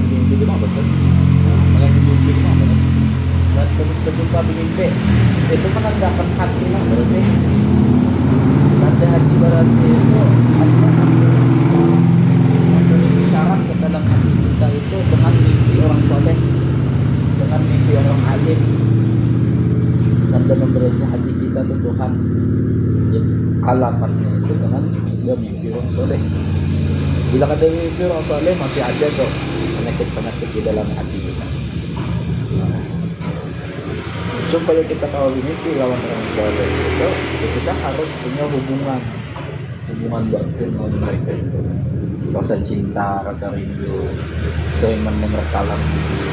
malah di rumah betul. Malah di rumah betul. Dan berjumpa mimpi itu menandakan hati yang bersih. Tanda hati bersih itu memberi isyarat ke dalam hati kita itu dengan mimpi orang soleh, dengan mimpi orang alim. Tanda membersih hati kita itu Tuhan, ya, alamatnya itu dengan dia mimpi orang soleh. Bila ada mimpi orang soleh masih ada kok penyakit-penyakit di dalam hati kita. Supaya kita tahu mimpi lawan orang soleh itu, kita harus punya hubungan batin dengan mereka itu. Rasa cinta, rasa rindu, sering mendengar kalam sedih.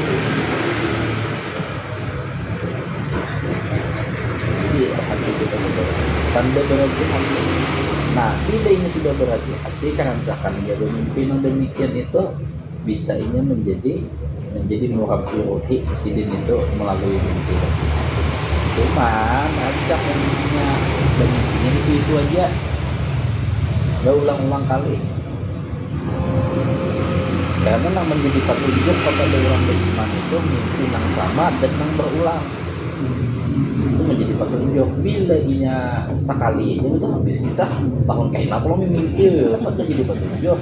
Jadi hati kita bersih. Tanda bersih hati. Nah, bila ini sudah bersih hati, karena misalkan dia bermimpi yang demikian itu bisa ini menjadi murabi rohi sidin itu melalui mimpi. Cuma ngajak yang punya dan itu aja udah ulang-ulang kali. Karena yang menjadi petunjuk kepada orang beriman itu mimpi yang sama dan yang berulang. Itu menjadi petunjuk. Bila inya sekali aja itu habis kisah tahun kayak kalau mimpi itu jadi petunjuk.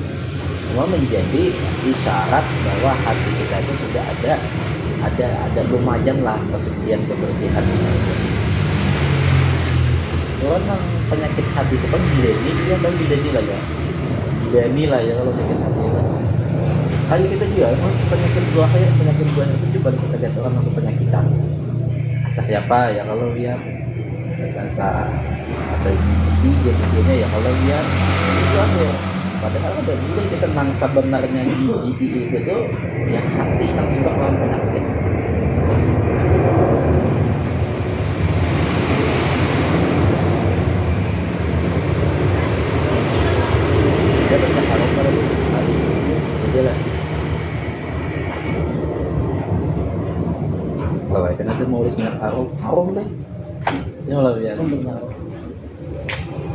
Cuma menjadi isyarat bahwa hati kita itu sudah ada lumayan lah kesucian, kebersihan. Orang yang penyakit hati itu kan gilani, dia kan gilani lah ya. Gilani lah ya kalau penyakit hati itu. Kali kita juga penyakit zahir itu coba kita lihat orang yang penyakitan. Asa apa ya kalau lihat asa gigi jadinya ya kalau lihat itu aja. Padahal ada juga kita nang sebenarnya gigi itu tuh ya hati yang imbang lawan penyakit. Dia banyak hal pada hari jadi lah. Kalau kan ada mau ulis minyak harum deh. Ini malah biar.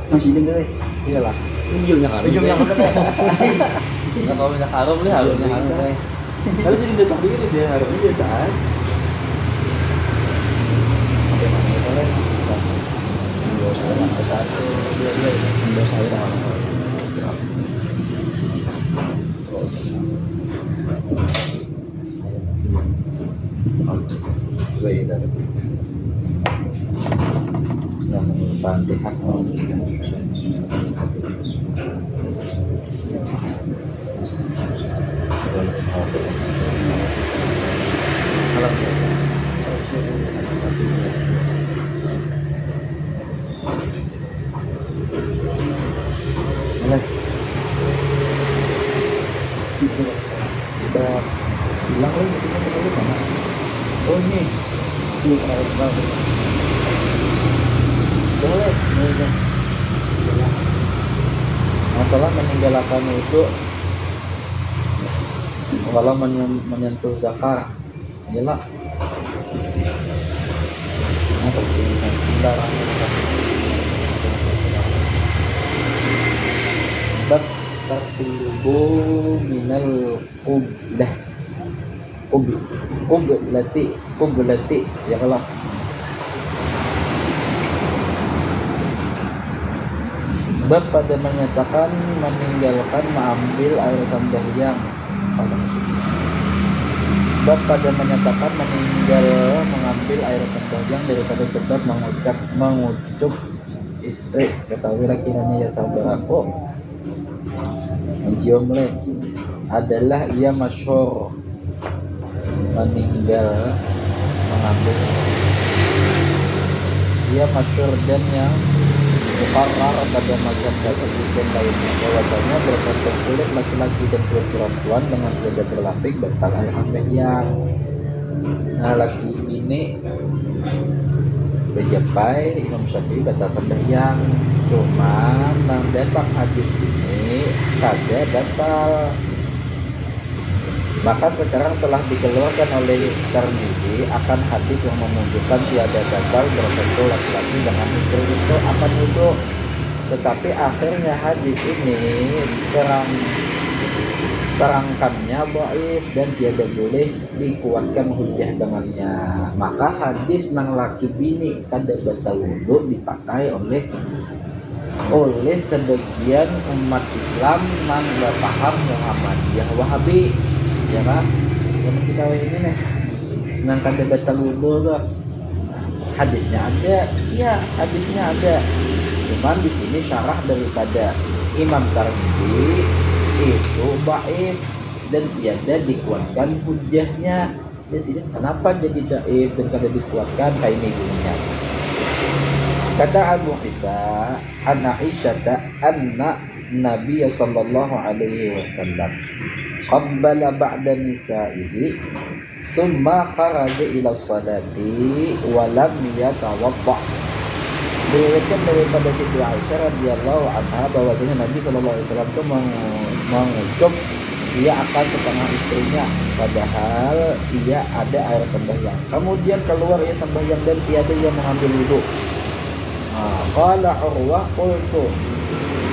Masih dengar? Iyalah. Ujungnya harum. Nah, kalau minyak harum nih harumnya harum. Kalau sih dia tadi dia harumnya biasa. Oke, mana itu kan? Satu, dua, sendok sayur asal. Baik, dah. Nah, Fatihah. Sudah bilang lagi kita ketemu mana? Oh ini boleh. Masalah meninggalkan itu kalau menyentuh zakar jelas seperti misalnya sembarang bab tertulubu minal kublati ya kalau bab pada menyatakan meninggalkan mengambil air sembahyang. Bab pada menyatakan mengambil air sembahyang daripada sebab mengucap istri. Ketahuilah kiranya ya saudaraku, mencium adalah ia masyhur mengambil. Ia masyhur dan yang mukarrar pada mazhab Syafi'i dan lainnya bahwasanya bersentuh kulit laki-laki dan kulit perempuan dengan tidak berlapik batal air sembahyang. Nah, laki ini berjapai Imam Syafi'i batal sembahyang. Cuma nang datang hadis ini kagak batal. Maka sekarang telah dikeluarkan oleh Tirmidzi akan hadis yang menunjukkan tiada batal bersentuh laki-laki dengan istri itu akan wudhu. Tetapi akhirnya hadis ini terangkannya dhaif dan tiada boleh dikuatkan hujjah dengannya. Maka hadis nang laki bini kada batal wudu dipakai oleh sebagian umat Islam nang berpaham Muhammadiyah Wahabi, ya kan? Yang kita ini nih nang kada batal wudu tuh hadisnya ada, iya hadisnya ada. Cuman di sini syarah daripada Imam Tirmidzi itu dhaif dan tiada dikuatkan hujjahnya. Di sini kenapa jadi dhaif dan kada dikuatkan kayak ini bunyinya. Kata Abu Isa, an Aisyah anna Nabi sallallahu alaihi wasallam qabbala ba'da nisa'ihi thumma kharaja ila salati wa lam yatawadda. Diriwayatkan daripada Siti Aisyah radhiyallahu anha bahwasanya Nabi sallallahu alaihi wasallam itu mengucup ia akan setengah istrinya padahal ia ada air sembahyang. Kemudian keluar ia sembahyang dan tiada ia mengambil wudu. Qala Urwah qultu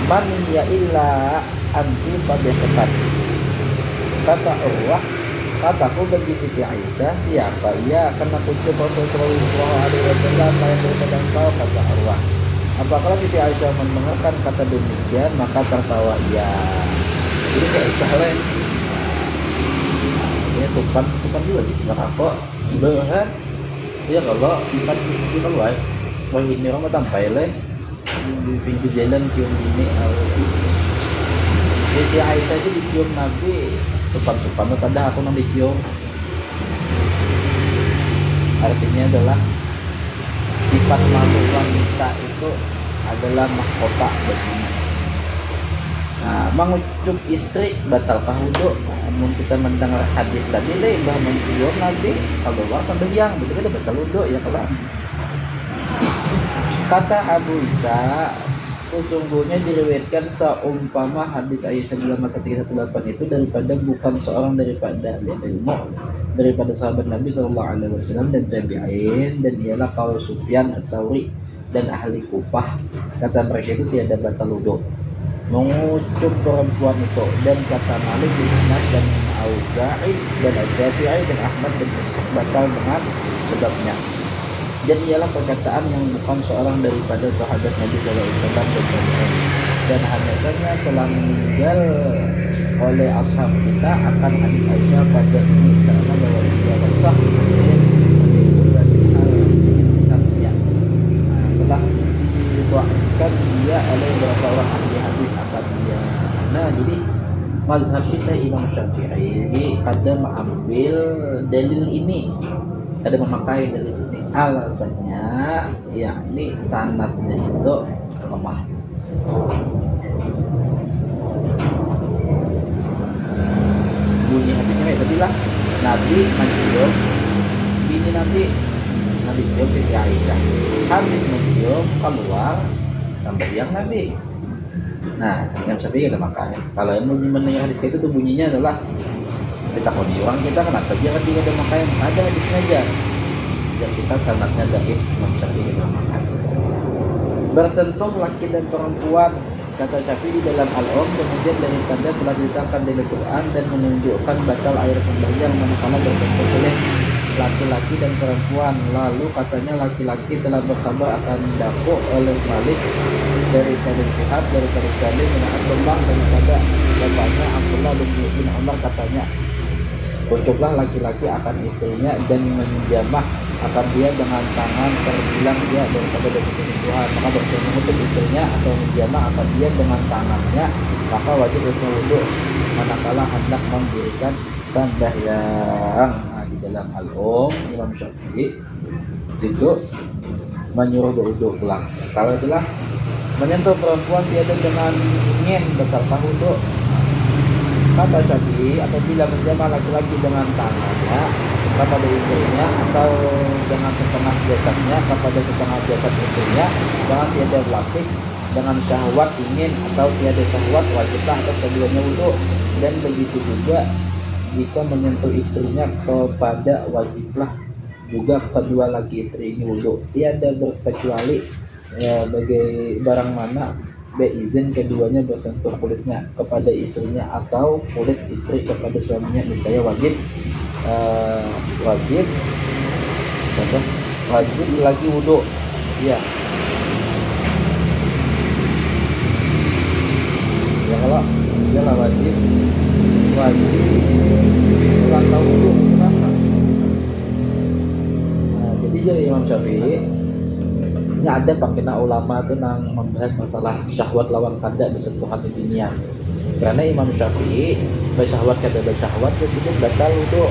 man ya illa anti fadhatan. Kata Urwah, kataku bagi Siti Aisyah, siapa ia akan aku coba Rasulullah sallallahu alaihi wasallam lain daripada engkau, kata Urwah. Apakah Siti Aisyah mendengarkan kata demikian maka tertawa ia. Jadi kayak Aisyah lain. Ini sopan juga sih enggak kok. Bener. Ya kalau ikan itu kalau wah ini orang tampai le di pintu jalan cium bini. Siti Aisyah itu dicium Nabi sopan-sopan, pada aku nang dicium. Artinya adalah sifat malu wanita itu adalah mahkota baginya. Nah, mengucup istri batalkah wudu? Namun kita mendengar hadis tadi le bah mencium Nabi kalau sembahyang, berarti kan batal wudu ya kalau. Kata Abu Isa, sesungguhnya diriwayatkan seumpama hadis Aisyah dalam masa 318 itu daripada bukan seorang daripada ahli ilmu daripada sahabat Nabi sallallahu alaihi wasallam dan tabi'in, dan ialah kaum Sufyan Ats-Tsauri dan ahli Kufah. Kata mereka itu tiada batal wudu mengucup perempuan itu, dan kata Malik bin Anas dan Auza'i dan Asy-Syafi'i dan Ahmad bin Ishaq batal dengan sebabnya. Dan ialah perkataan yang bukan seorang daripada sahabat Nabi SAW dan hanya saja telah meninggal oleh ashab kita akan hadis Aisyah pada ini karena bahwa dia sah dan al-isnadnya telah dibuatkan dia oleh beberapa orang ahli hadis akan dia. Nah jadi mazhab kita Imam Syafi'i ada mengambil dalil ini, ada memakai dalil ini, alasannya yakni sanadnya itu lemah. Bunyi hadisnya itu bilang Nabi mencium bini Nabi cium Siti Aisyah, habis mencium keluar sembahyang Nabi. Nah, yang Syafi'i ada makanya. Kalau yang mendengar hadis itu tuh bunyinya adalah kita koni orang kita kenapa dia ketika ada makanya ada hadisnya aja. Dan kita sanadnya dhaif, Imam Syafi'i mengatakan bersentuh laki dan perempuan, kata Syafi'i dalam Al-Om, kemudian daripada telah ditetapkan dalam Quran dan menunjukkan batal air sembahyang manakala bersentuh oleh laki-laki dan perempuan. Lalu katanya laki-laki telah berkhabar akan daku oleh Malik daripada Syihab daripada Salim bin Abdullah daripada bapaknya Abdullah bin Umar, katanya ucaplah laki-laki akan istrinya dan menjamah akan dia dengan tangan terbilang dia daripada Tuhan, maka bersuami mengutuk istrinya atau menjamah akan dia dengan tangannya, maka wajib bersuami wudu manakala hendak mendirikan sembahyang. Nah, di dalam Al-Um Imam Syafi'i itu menyuruh wudu pulang. Kalau itulah menyentuh perempuan tiada dengan ingin batalkah wudu. Kata Syafi'i, apabila menjamah laki-laki dengan tangannya kepada istrinya atau dengan setengah jasadnya kepada setengah jasad istrinya, jangan tiada berlatih dengan syahwat ingin atau tiada syahwat, wajiblah atas keduanya wudu. Dan begitu juga jika menyentuh istrinya kepada, wajiblah juga kedua laki istri ini wudu. Tiada berkecuali bagi barang mana beizin keduanya bersentuh kulitnya kepada istrinya atau kulit istri kepada suaminya, niscaya wajib wajib apa? Wajib lagi wudhu. Ya. Ya kalau dia lah wajib ulang tahun wudhu. Kenapa? Nah, jadi dari Imam Syafi'i ini ada pakina ulama tuh nang membahas masalah syahwat lawan kada bersentuhan di dunia. Karena Imam Syafi'i bersyahwat kada bersyahwat tersebut batal wudhu.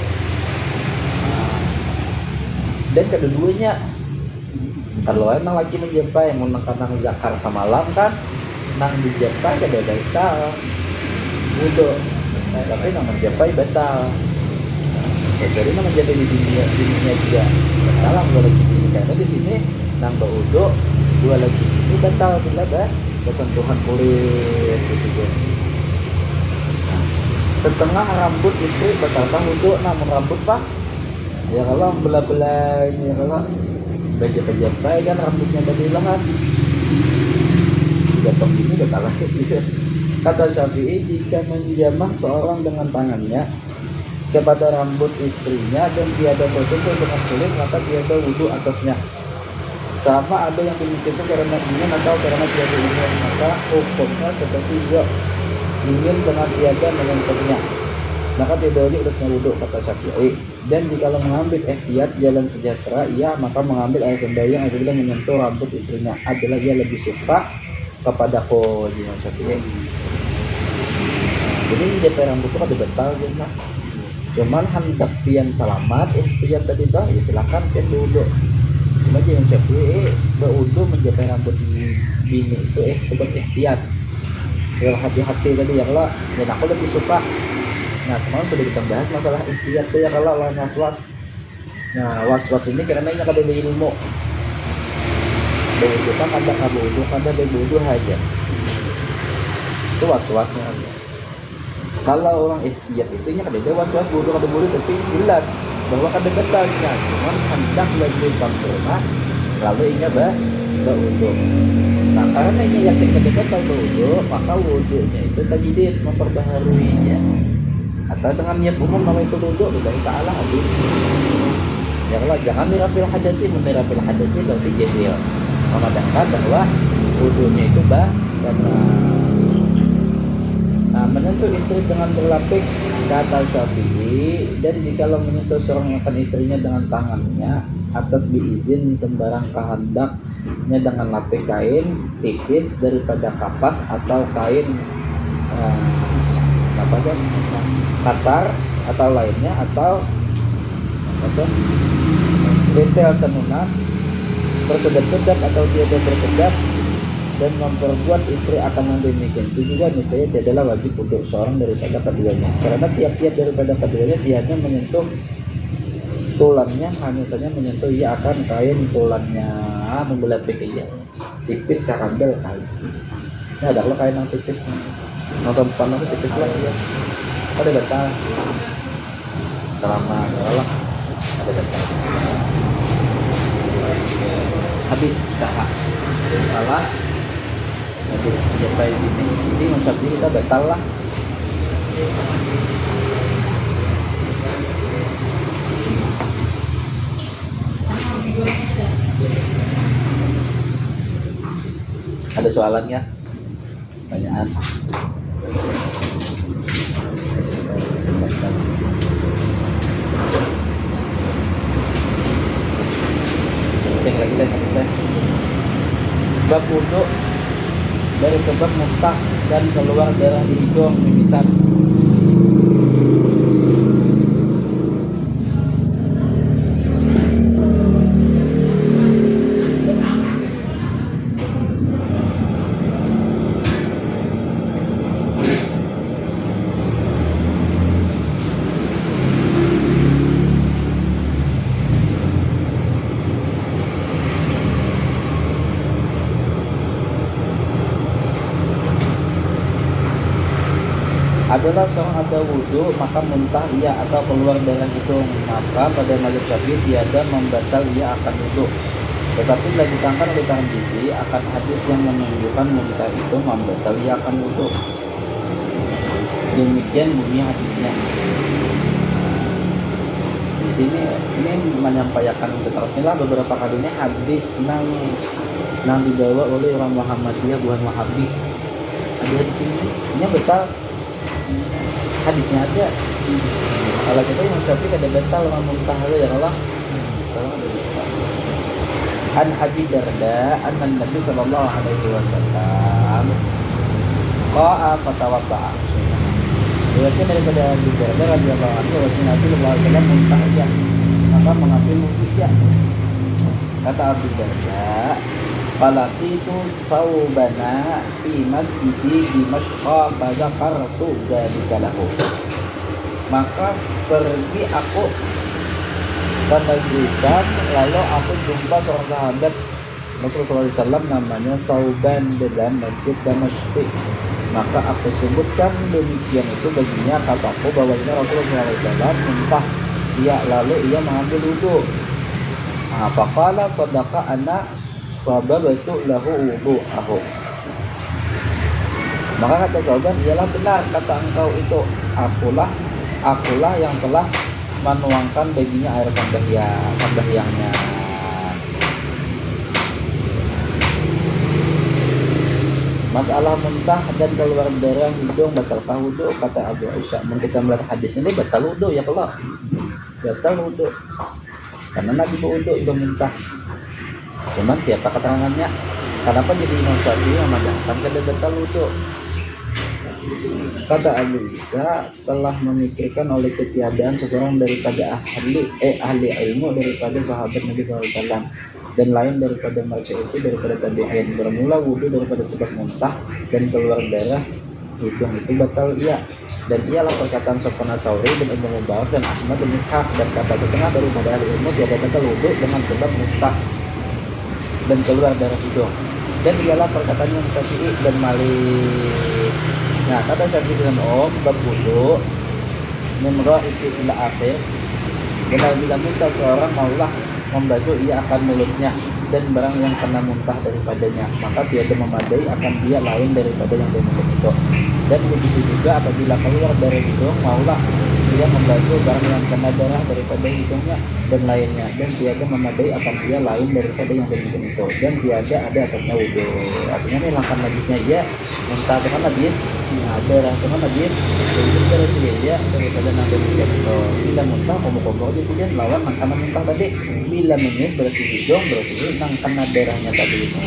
Dan kedua-duanya kalau emang lagi menjempai mau nang zakar samalam kan nang dijempai kada batal wudhu. Nah, tapi nang menjempai batal. Jadi nang menjempai di dunia juga batal dua lagi ini karena di sini nang berwudhu dua lagi ini batal bila bersentuhan kulit gitu. Setengah rambut istri batal wudhu, namun rambut pak ya kalau belah-belah ya kalau bajak-bajak kan rambutnya dari lahan jatuh gini batal lagi. Kata Syafi'i, jika menjamah seorang dengan tangannya kepada rambut istrinya dan tiada bersentuh dengan kulit, maka tiada wudhu atasnya. Sama ada yang demikian itu karena ingin atau karena tiada ingin, maka hukumnya seperti dia ingin dengan tiada menyentuhnya, maka tiada wajib atasnya wudhu, kata Syafi'i. Dan jika mengambil ihtiyat jalan sejahtera, ia maka mengambil air sembahyang apabila menyentuh rambut istrinya adalah ia lebih suka kepada Imam Syafi'i. Jadi JP rambut itu ada betal gitu. Cuman hendak pian selamat ihtiyat tadi dah ya silakan pian wudhu. Cuma Imam Syafi'i berwudhu menjapai rambut bini itu sebab ihtiyat. Kalau hati-hati tadi ya kalau dan aku lebih suka. Nah semalam sudah kita bahas masalah ihtiyat tuh ya kalau lawan was-was. Nah was-was ini karena ini ada ilmu. Berwudhu kan ada kabudhu, ada berwudhu aja. Itu was-wasnya aja. Kalau orang ihtiyat itu nya kada ada was-was wudhu kada wudhu tapi jelas bahwa kada batalnya, cuman hendak lebih sempurna lalu ingat berwudhu. Nah karena ini yakin kada batal berwudhu, maka wudhunya itu tajdid, memperbaharuinya. Atau dengan niat umum nama itu wudhu lillahi ta'ala habis. Ya kalau jangan mirafil hadasi, mirafil hadasi berarti jahil. Memandangkan bahwa wudhunya itu karena menyentuh istri dengan berlapik, kata Syafi'i, dan jikalau menyentuh seorang akan istrinya dengan tangannya atas diizin sembarang kehendaknya dengan lapik kain tipis daripada kapas atau kain kasar atau lainnya atau detail tenunan bersedap-sedap atau tiada bersedap dan memperbuat istri akan yang demikian itu juga niscaya adalah wajib untuk seorang daripada keduanya, karena tiap-tiap daripada keduanya tiada menyentuh tulannya, hanya saja menyentuh ia akan kain tulannya membelah pikirnya tipis karambel kain. Nah ada kalau kain yang tipis nonton panah itu tipis lah ya ada batal selama Allah ada batal habis kakak salah sampai sini jadi maksudnya kita batal lah. Ada soalannya? Pertanyaan? Yang lagi dan habisnya bab wudhu dari sebab muntah dan keluar darah di hidung mimisan. Adalah seorang ada wudhu maka muntah ia atau keluar darah hidung, maka pada mazhab Syafi'i tiada membatal ia akan wudhu. Tetapi telah ditangkan oleh Tirmizi akan hadis yang menunjukkan muntah itu membatalkan wudu. Demikian bunyi hadisnya. Jadi ini menyampaikan inilah beberapa kali ini hadis nang dibawa oleh orang Muhammadiyah bukan Wahabi. Ada di sini, ini betal hadisnya aja. Kalau kita yang Syafi'i kada betal orang muntah ya Allah. An Abi Darda anna Nabi sallallahu alaihi wasallam qa'a fatawadda'a. Riwayatnya daripada Abi Darda radhiyallahu anhu bahwa Nabi sallallahu alaihi wasallam muntah ya, maka mengambil wudhu ya. Kata Abi Darda, "Falaqitu thawbana fi masjidi Dimashq fadzakartu dzalika lahu." Maka pergi aku ke negeri Syam, lalu aku jumpa seorang sahabat Rasulullah SAW namanya Thawban dalam masjid Damashq. Maka aku sebutkan demikian itu baginya, kataku bahwa ini Rasulullah SAW muntah. Ia lalu ia mengambil wudhu. Faqala sadaqa ana sababtu lahu wudu'ahu. Maka kata Thawban, ialah benar kata engkau itu, akulah yang telah menuangkan baginya air sembahyangnya. Masalah muntah dan keluar darah hidung batalkah wudu? Kata Abu Aisyah, kita melihat hadis ini batal wudu ya Allah, batal wudu karena Nabi berwudu itu muntah. Cuman siapa keterangannya? Kenapa jadi Imam Syafi'i yang menjadikan kada batal wudu? Kata Abu Isa, telah memikirkan oleh ketiadaan seseorang daripada ahli ilmu daripada sahabat Nabi SAW dan lain daripada mereka itu daripada tabi'in, bermula wudu daripada sebab muntah dan keluar darah hidung itu batal iya. Dan ialah perkataan Sufyan Ats-Tsauri dan Ibnu Mubarak dan Ahmad bin Ishaq, dan kata setengah daripada ahli ilmu tiada batal wudu dengan sebab muntah dan keluar darah hidung. Dan ialah perkataan yang Syafi'i dan Malik. Nah, kata Syafi'i dan bab wudu memra itu ila akhir. Bila muntah seorang maulah membasuh ia akan mulutnya dan barang yang kena muntah daripadanya, maka tiada memadai akan dia lain daripada yang mulut itu. Dan begitu juga apabila keluar dari hidung, maulah dia membasuh barang yang kena darah daripada hidungnya dan lainnya, dan tiada memadai akan dia lain daripada yang demikian itu, dan tiada ada atasnya wudu. Artinya ini langkah najisnya dia muntah dengan najis, darah dengan najis, jadi bersih dia daripada yang demikian itu. Bila muntah komo-komo di sini lawan makanan muntah tadi, bila menyes bersih hidung, bersih yang kena darahnya tadi itu.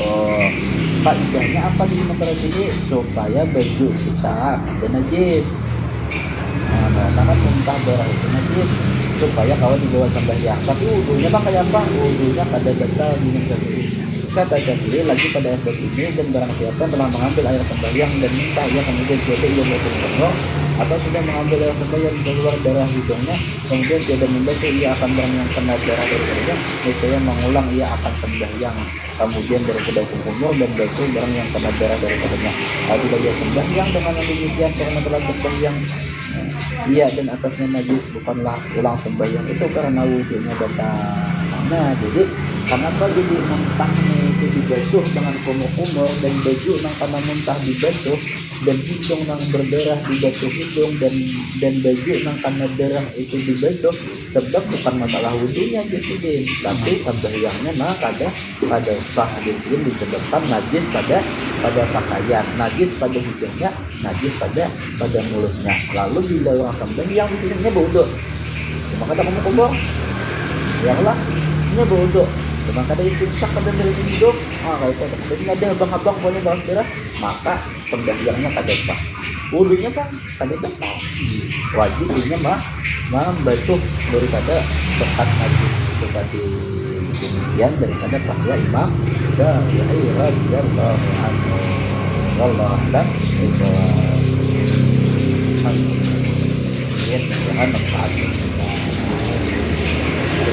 Faedahnya apa di sini? Supaya baju kita ada najis. Nah, karena muntah darah itu najis, supaya kawan dibawa sembahyang. Tapi wudunya apa kayak apa? Wudunya pada batal minum Syafi'i. Kata Syafi'i lagi pada ayat ini, dan barang siapa telah mengambil air sembahyang dan minta ia kemudian tiada ia melakukan atau sudah mengambil air sembahyang keluar darah hidungnya kemudian tiada membasuh ia akan barang yang kena darah daripadanya, niscaya mengulang ia akan sembahyang kemudian daripada kumur dan basuh barang yang kena darah daripadanya. Apabila dia sembahyang dengan yang demikian karena telah sembahyang ia dan atasnya najis, bukanlah ulang sembahyang itu karena wudunya batal. Nah, jadi kenapa jadi muntahnya itu dibasuh dengan kumur-kumur dan baju nang karena muntah dibasuh dan hidung nang berdarah dibasuh hidung dan baju nang karena darah itu dibasuh, sebab bukan masalah wudunya disini, tapi sembahyangnya nah pada sah disini disebabkan najis pada pakaian, najis pada hidungnya, najis pada mulutnya. Lalu bila orang sembahyang di sini wudu, cuma kata kumur-kumur ya Allah ini wudu, cuma kada istinsyak kada dari sini hidung. Kalau jadi ada abang-abang boleh balas darah, maka sembahyangnya kada sah. Wudunya kan kada batal. Wajibnya membasuh daripada bekas najis itu tadi. Demikian daripada fatwa Imam Syafi'i radhiyallahu anhu. Wallahu a'lam bishawab. Jangan manfaat.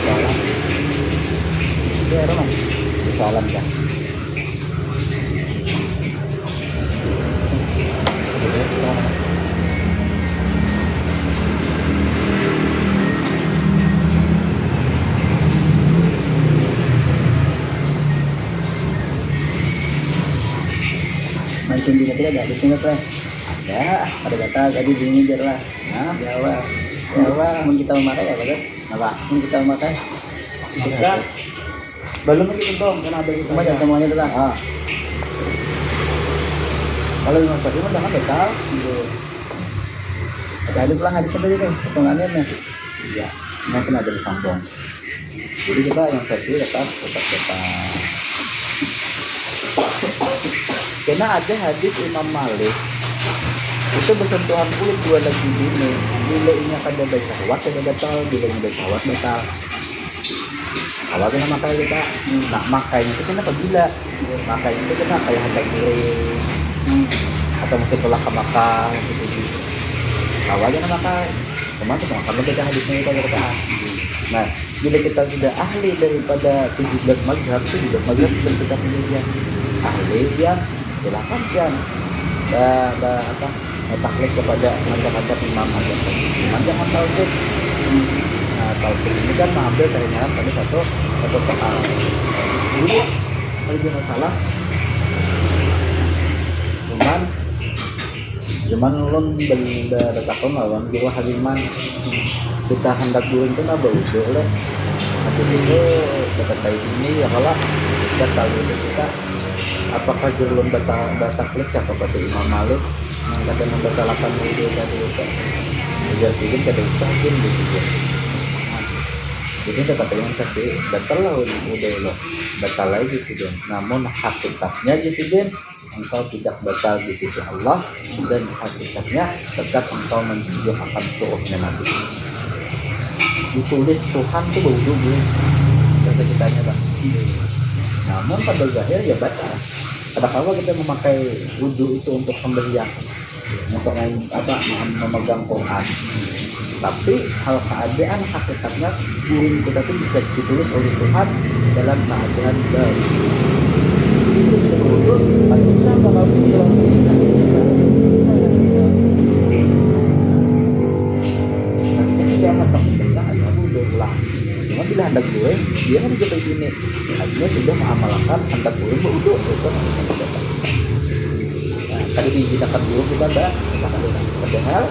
Salam. Ya, Roman. Salam ya. tidak ada di sini teh. Ada kata tadi bunyi jar lah. Nah, Jawa. Jawa mun kita memakai ya betul. apa? Mun kita memakai kita Belum lagi tentang kan ada kita. cuma semuanya itu lah. Ah. Kalau yang tadi mah jangan betal. Jadi pulang hadis itu potongannya nih. Iya, masih ada disambung. Jadi kita yang versi tetap. Karena ada hadis Imam Malik itu bersentuhan kulit dua lagi bini. Bila ini akan ada syahwat, ada batal. Bila ini ada syahwat, batal. Kalau kita makai kita, nah makainya itu kenapa gila? Makainya itu kenapa kayak hendak giling, atau mungkin tolak ke makan gitu. Awalnya nama makai, cuma kita makan lebih dah hadisnya kita kata. Nah, bila kita tidak ahli daripada 17 mazhab, 17 mazhab dan kita punya ahli dia silakan dia taklid kepada macam-macam imam mazhab. Jangan tauhid. Nah, tauhid ini kan mengambil dari nyaran pada satu soal. Dulu kalau dia masalah, cuman ulun bagi takon lawan jiwa haliman kita hendak gurun itu nggak baudo lah. Habis itu dekat dari ini ya kalau kita tahu itu kita apakah jurulun bataklik kepada Imam Malik yang kadang membatalkan wudhu tadi itu juga sih kada usahin di situ. Jadi kata yang seperti batal lah wudhu lo batal lagi sih. Namun hakikatnya di sini engkau tidak batal di sisi Allah dan hakikatnya tetap engkau menunjuk akan suruhnya Nabi. Ditulis Tuhan tuh bau dulu kata kitanya Pak. Namun pada zahir ya batal. Kadang-kadang kita memakai wudhu itu untuk pemberian, untuk memegang Quran. Tapi hal keadaan hakikatnya burung kita itu bisa ditulis oleh Tuhan dalam keadaan baik. Itu ada usaha kalau bilang nanti dia akan takut tentang hanya wudhu ulang. Cuma bila hendak gue, dia kan juga begini. Hanya sudah mengamalkan hendak gue wudhu itu. Nah, tadi dijelaskan dulu kita ada padahal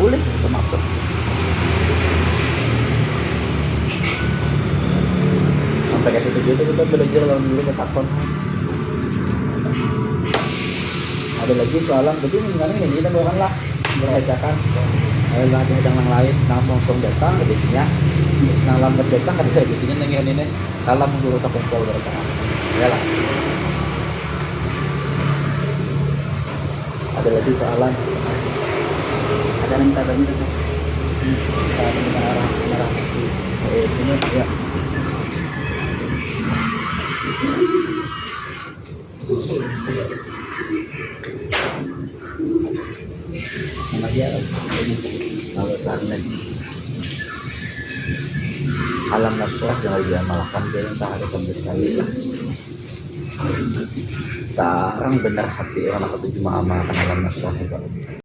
boleh termasuk. Sampai ke situ juga kita belajar lawan dulu ketakon. Ada lagi soalan, jadi mingguan ini kita bawakanlah bacakan. Lagi yang lain, langsung datang ke dirinya. Nang lambat datang kan saya bikinnya nengian ini. Salam guru sakumpul berkah. Ya lah. Ada lagi soalan? Ada yang kita banyak tuh. Saat kita arah Sini ya. sama dia Kalau karena alam nasuh jangan diamalkan jangan sehari sampai sekali lah. Sekarang benar hati orang ketujuh mengamalkan alam nasuh itu.